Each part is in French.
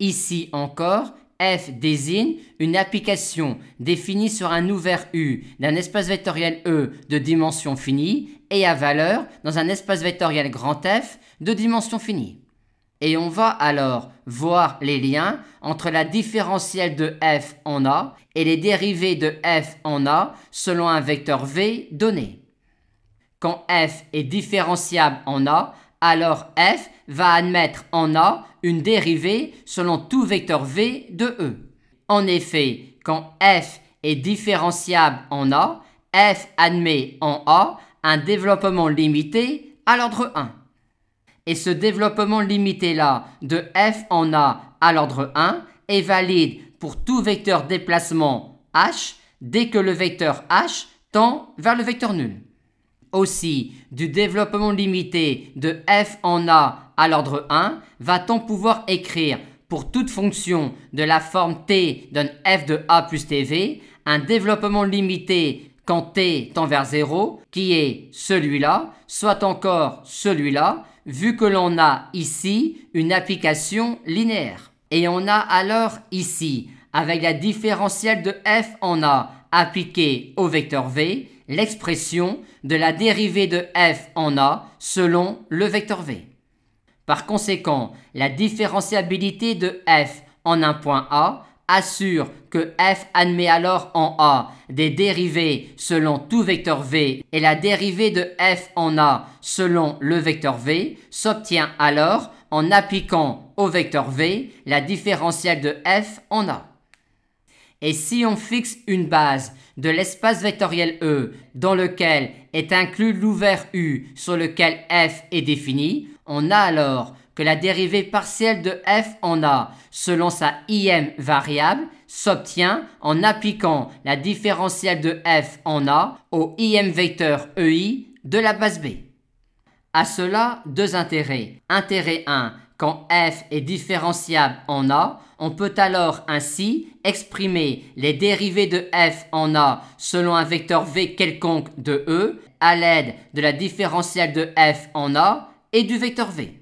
Ici encore, f désigne une application définie sur un ouvert U d'un espace vectoriel E de dimension finie et à valeur dans un espace vectoriel grand F de dimension finie. Et on va alors voir les liens entre la différentielle de f en A et les dérivées de f en A selon un vecteur V donné. Quand f est différenciable en A, alors f va admettre en A une dérivée selon tout vecteur V de E. En effet, quand f est différenciable en A, f admet en A un développement limité à l'ordre 1. Et ce développement limité-là de f en A à l'ordre 1 est valide pour tout vecteur déplacement h dès que le vecteur h tend vers le vecteur nul. Aussi, du développement limité de f en A à l'ordre 1, va-t-on pouvoir écrire pour toute fonction de la forme t donne f de a plus tv, un développement limité quand t tend vers 0, qui est celui-là, soit encore celui-là, vu que l'on a ici une application linéaire. Et on a alors ici, avec la différentielle de f en A appliquée au vecteur V, l'expression de la dérivée de f en A selon le vecteur V. Par conséquent, la différenciabilité de f en un point A assure que f admet alors en A des dérivées selon tout vecteur V et la dérivée de f en A selon le vecteur V s'obtient alors en appliquant au vecteur V la différentielle de f en A. Et si on fixe une base de l'espace vectoriel E dans lequel est inclus l'ouvert U sur lequel f est défini, on a alors que la dérivée partielle de f en A selon sa im variable s'obtient en appliquant la différentielle de f en A au im vecteur EI de la base B. À cela, deux intérêts. Intérêt 1, quand f est différenciable en A, on peut alors ainsi exprimer les dérivées de f en A selon un vecteur V quelconque de E à l'aide de la différentielle de f en A et du vecteur V.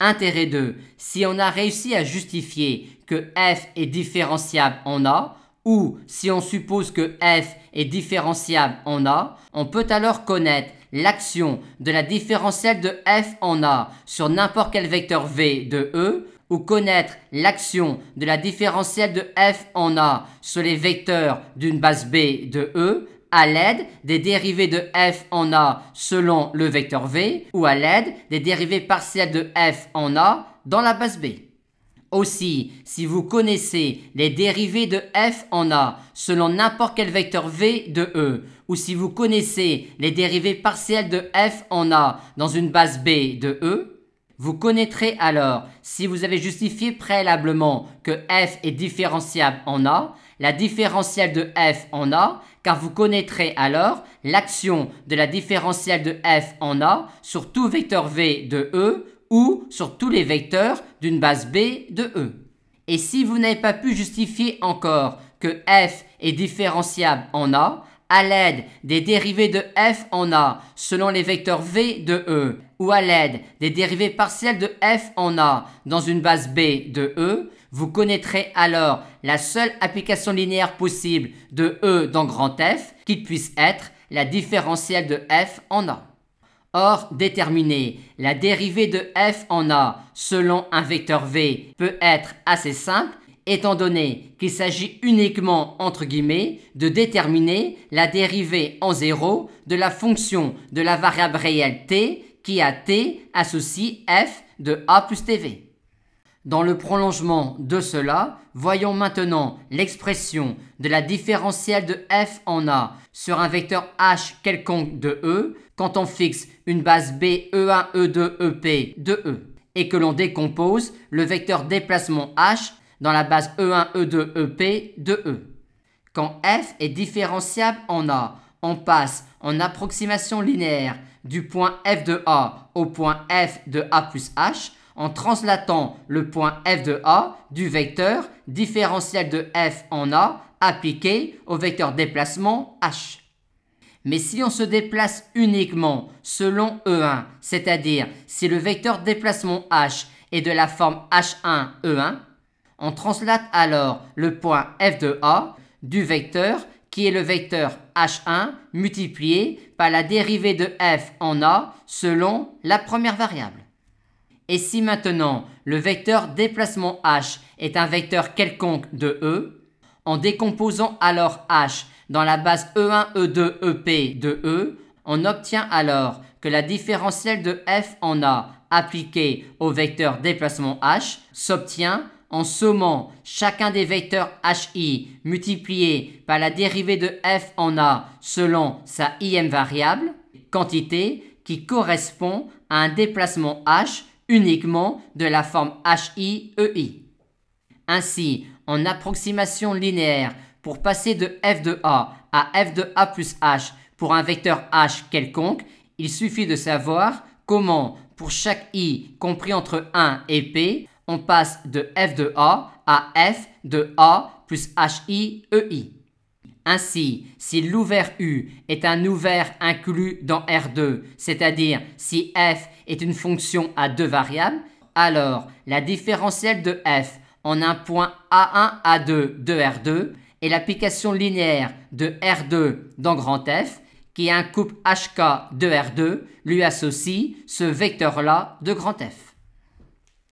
Intérêt 2, si on a réussi à justifier que f est différenciable en A, ou si on suppose que f est différenciable en A, on peut alors connaître l'action de la différentielle de f en A sur n'importe quel vecteur V de E, ou connaître l'action de la différentielle de f en A sur les vecteurs d'une base B de E, à l'aide des dérivées de f en A selon le vecteur V ou à l'aide des dérivées partielles de f en A dans la base B. Aussi, si vous connaissez les dérivées de f en A selon n'importe quel vecteur V de E ou si vous connaissez les dérivées partielles de f en A dans une base B de E, vous connaîtrez alors, si vous avez justifié préalablement que f est différenciable en A, la différentielle de f en A, car vous connaîtrez alors l'action de la différentielle de f en A sur tout vecteur V de E ou sur tous les vecteurs d'une base B de E. Et si vous n'avez pas pu justifier encore que f est différenciable en A, à l'aide des dérivées de f en A selon les vecteurs V de E ou à l'aide des dérivées partielles de f en A dans une base B de E, vous connaîtrez alors la seule application linéaire possible de E dans grand F qui puisse être la différentielle de f en A. Or, déterminer la dérivée de f en A selon un vecteur V peut être assez simple étant donné qu'il s'agit uniquement, entre guillemets, de déterminer la dérivée en 0 de la fonction de la variable réelle t qui à t associe f de a plus tv. Dans le prolongement de cela, voyons maintenant l'expression de la différentielle de f en A sur un vecteur h quelconque de E quand on fixe une base B E1, E2, EP de E et que l'on décompose le vecteur déplacement h dans la base E1, E2, EP de E. Quand f est différenciable en A, on passe en approximation linéaire du point f de A au point f de A plus h en translatant le point f de A du vecteur différentiel de f en A appliqué au vecteur déplacement h. Mais si on se déplace uniquement selon E1, c'est-à-dire si le vecteur déplacement h est de la forme h1, E1, On translate alors le point f de a du vecteur qui est le vecteur h1 multiplié par la dérivée de f en a selon la première variable. Et si maintenant le vecteur déplacement h est un vecteur quelconque de E, en décomposant alors h dans la base E1, E2, EP de E, on obtient alors que la différentielle de f en a appliquée au vecteur déplacement h s'obtient en sommant chacun des vecteurs hi multiplié par la dérivée de f en a selon sa ième variable, quantité qui correspond à un déplacement h uniquement de la forme hi-ei. Ainsi, en approximation linéaire, pour passer de f de a à f de a plus h pour un vecteur h quelconque, il suffit de savoir comment, pour chaque i compris entre 1 et p, on passe de f de a à f de a plus hi-ei. Ainsi, si l'ouvert U est un ouvert inclus dans R2, c'est-à-dire si f est une fonction à deux variables, alors la différentielle de f en un point A1, A2 de R2 est l'application linéaire de R2 dans grand F qui est un couple HK de R2 lui associe ce vecteur-là de grand F.